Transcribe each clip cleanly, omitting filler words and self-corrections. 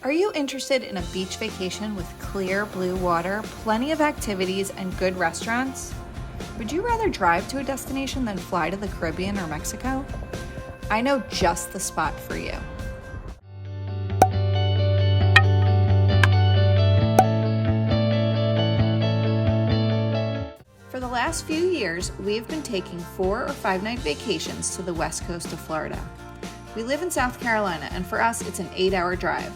Are you interested in a beach vacation with clear blue water, plenty of activities, and good restaurants? Would you rather drive to a destination than fly to the Caribbean or Mexico? I know just the spot for you. For the last few years, we've been taking 4 or 5 night vacations to the west coast of Florida. We live in South Carolina, and for us, it's an 8-hour drive.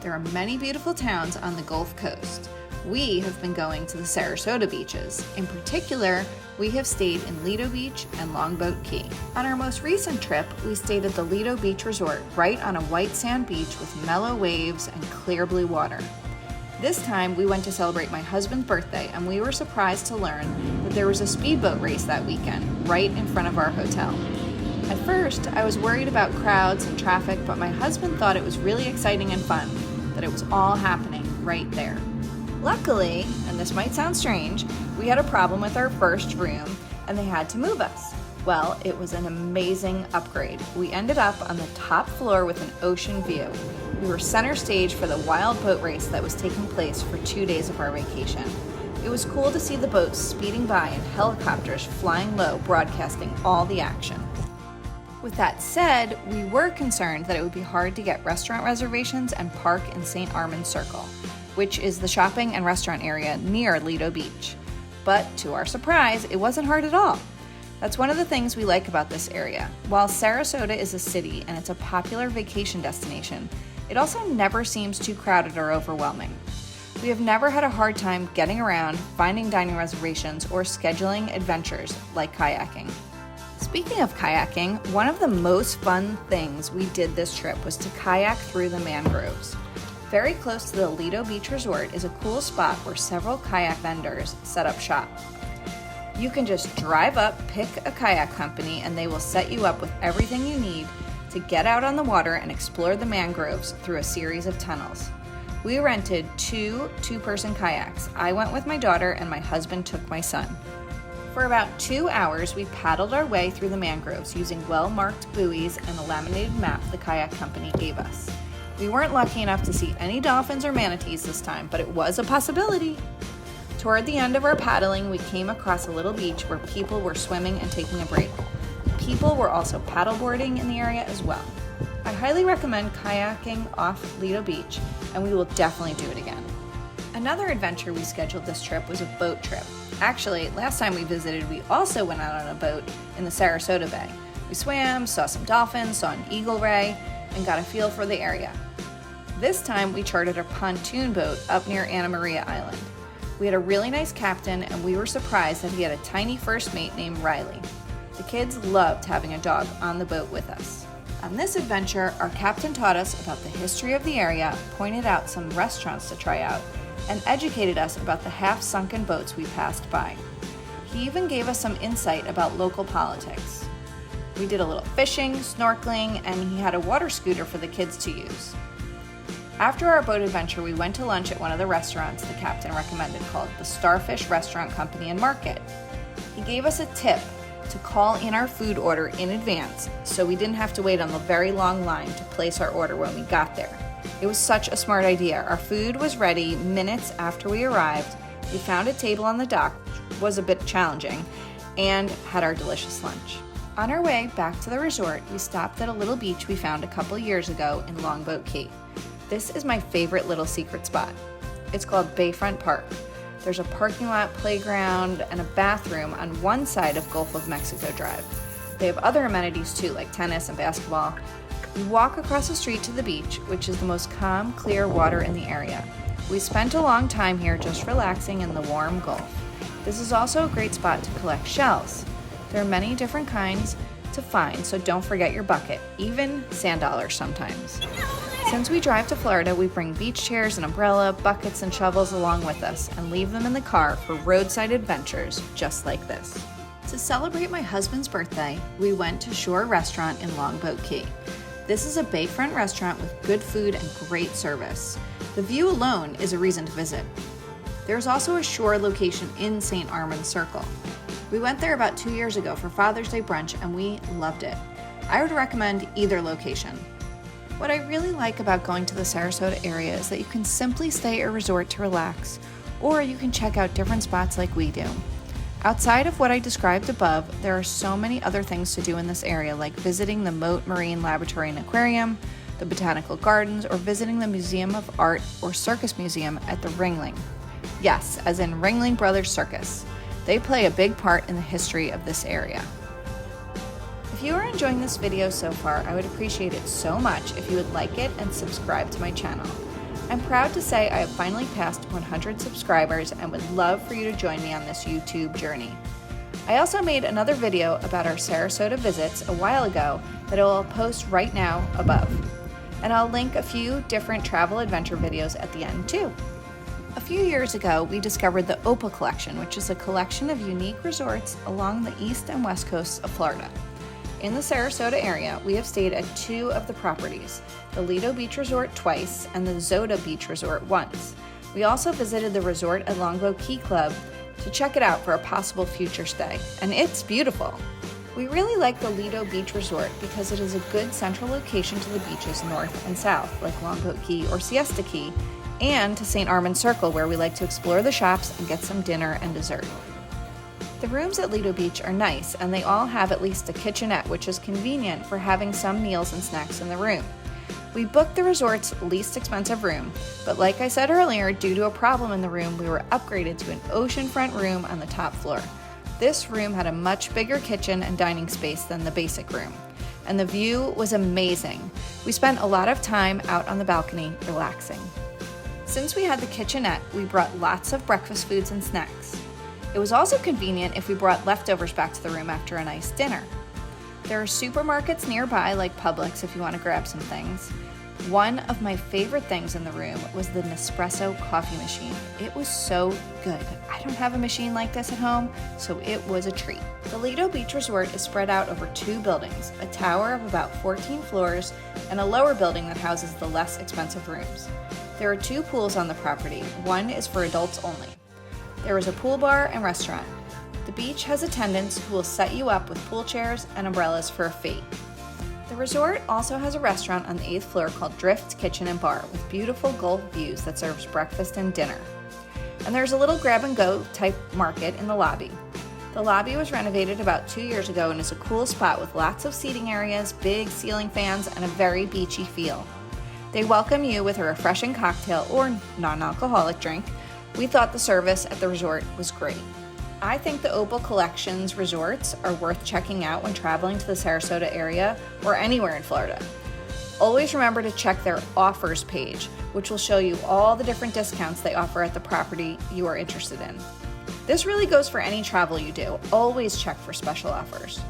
There are many beautiful towns on the Gulf Coast. We have been going to the Sarasota beaches. In particular, we have stayed in Lido Beach and Longboat Key. On our most recent trip, we stayed at the Lido Beach Resort, right on a white sand beach with mellow waves and clear blue water. This time, we went to celebrate my husband's birthday, and we were surprised to learn that there was a speedboat race that weekend, right in front of our hotel. At first, I was worried about crowds and traffic, but my husband thought it was really exciting and fun, that it was all happening right there. Luckily, and this might sound strange, we had a problem with our first room and they had to move us. Well, it was an amazing upgrade. We ended up on the top floor with an ocean view. We were center stage for the wild boat race that was taking place for 2 days of our vacation. It was cool to see the boats speeding by and helicopters flying low, broadcasting all the action. With that said, we were concerned that it would be hard to get restaurant reservations and park in St. Armand's Circle, which is the shopping and restaurant area near Lido Beach. But to our surprise, it wasn't hard at all. That's one of the things we like about this area. While Sarasota is a city and it's a popular vacation destination, it also never seems too crowded or overwhelming. We have never had a hard time getting around, finding dining reservations, or scheduling adventures like kayaking. Speaking of kayaking, one of the most fun things we did this trip was to kayak through the mangroves. Very close to the Lido Beach Resort is a cool spot where several kayak vendors set up shop. You can just drive up, pick a kayak company, and they will set you up with everything you need to get out on the water and explore the mangroves through a series of tunnels. We rented 2 two-person kayaks. I went with my daughter and my husband took my son. For about 2 hours, we paddled our way through the mangroves using well-marked buoys and a laminated map the kayak company gave us. We weren't lucky enough to see any dolphins or manatees this time, but it was a possibility. Toward the end of our paddling, we came across a little beach where people were swimming and taking a break. People were also paddleboarding in the area as well. I highly recommend kayaking off Lido Beach, and we will definitely do it again. Another adventure we scheduled this trip was a boat trip. Actually, last time we visited, we also went out on a boat in the Sarasota Bay. We swam, saw some dolphins, saw an eagle ray, and got a feel for the area. This time, we chartered a pontoon boat up near Anna Maria Island. We had a really nice captain, and we were surprised that he had a tiny first mate named Riley. The kids loved having a dog on the boat with us. On this adventure, our captain taught us about the history of the area, pointed out some restaurants to try out, and educated us about the half-sunken boats we passed by. He even gave us some insight about local politics. We did a little fishing, snorkeling, and he had a water scooter for the kids to use. After our boat adventure, we went to lunch at one of the restaurants the captain recommended called the Starfish Restaurant Company and Market. He gave us a tip to call in our food order in advance so we didn't have to wait on the very long line to place our order when we got there. It was such a smart idea. Our food was ready minutes after we arrived. We found a table on the dock, which was a bit challenging, and had our delicious lunch. On our way back to the resort, we stopped at a little beach we found a couple years ago in Longboat Key. This is my favorite little secret spot. It's called Bayfront Park. There's a parking lot, playground, and a bathroom on one side of Gulf of Mexico Drive. They have other amenities too, like tennis and basketball. We walk across the street to the beach, which is the most calm, clear water in the area. We spent a long time here just relaxing in the warm Gulf. This is also a great spot to collect shells. There are many different kinds to find, so don't forget your bucket, even sand dollars sometimes. Since we drive to Florida, we bring beach chairs, an umbrella, buckets, and shovels along with us and leave them in the car for roadside adventures just like this. To celebrate my husband's birthday, we went to Shore Restaurant in Longboat Key. This is a bayfront restaurant with good food and great service. The view alone is a reason to visit. There's also a shore location in St. Armand's Circle. We went there about 2 years ago for Father's Day brunch and we loved it. I would recommend either location. What I really like about going to the Sarasota area is that you can simply stay at a resort to relax, or you can check out different spots like we do. Outside of what I described above, there are so many other things to do in this area, like visiting the Moat Marine Laboratory and Aquarium, the Botanical Gardens, or visiting the Museum of Art or Circus Museum at the Ringling. Yes, as in Ringling Brothers Circus. They play a big part in the history of this area. If you are enjoying this video so far, I would appreciate it so much if you would like it and subscribe to my channel. I'm proud to say I have finally passed 100 subscribers and would love for you to join me on this YouTube journey. I also made another video about our Sarasota visits a while ago that I will post right now above. And I'll link a few different travel adventure videos at the end too. A few years ago, we discovered the Opal Collection, which is a collection of unique resorts along the east and west coasts of Florida. In the Sarasota area, we have stayed at 2 of the properties, the Lido Beach Resort twice and the Zota Beach Resort once. We also visited the resort at Longboat Key Club to check it out for a possible future stay, and it's beautiful. We really like the Lido Beach Resort because it is a good central location to the beaches north and south, like Longboat Key or Siesta Key, and to St. Armand's Circle, where we like to explore the shops and get some dinner and dessert. The rooms at Lido Beach are nice, and they all have at least a kitchenette, which is convenient for having some meals and snacks in the room. We booked the resort's least expensive room, but like I said earlier, due to a problem in the room, we were upgraded to an oceanfront room on the top floor. This room had a much bigger kitchen and dining space than the basic room, and the view was amazing. We spent a lot of time out on the balcony relaxing. Since we had the kitchenette, we brought lots of breakfast foods and snacks. It was also convenient if we brought leftovers back to the room after a nice dinner. There are supermarkets nearby, like Publix, if you want to grab some things. One of my favorite things in the room was the Nespresso coffee machine. It was so good. I don't have a machine like this at home, so it was a treat. The Lido Beach Resort is spread out over 2 buildings, a tower of about 14 floors, and a lower building that houses the less expensive rooms. There are 2 pools on the property. One is for adults only. There is a pool bar and restaurant. The beach has attendants who will set you up with pool chairs and umbrellas for a fee. The resort also has a restaurant on the 8th floor called Drift Kitchen and Bar with beautiful Gulf views that serves breakfast and dinner. And there's a little grab-and-go type market in the lobby. The lobby was renovated about 2 years ago and is a cool spot with lots of seating areas, big ceiling fans, and a very beachy feel. They welcome you with a refreshing cocktail or non-alcoholic drink. We thought the service at the resort was great. I think the Opal Collection's resorts are worth checking out when traveling to the Sarasota area or anywhere in Florida. Always remember to check their offers page, which will show you all the different discounts they offer at the property you are interested in. This really goes for any travel you do. Always check for special offers.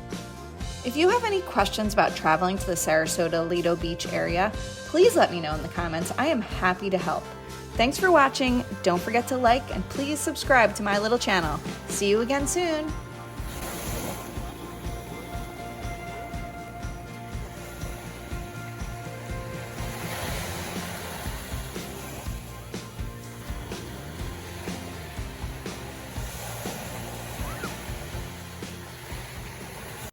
If you have any questions about traveling to the Sarasota Lido Beach area, please let me know in the comments. I am happy to help. Thanks for watching. Don't forget to like and please subscribe to my little channel. See you again soon.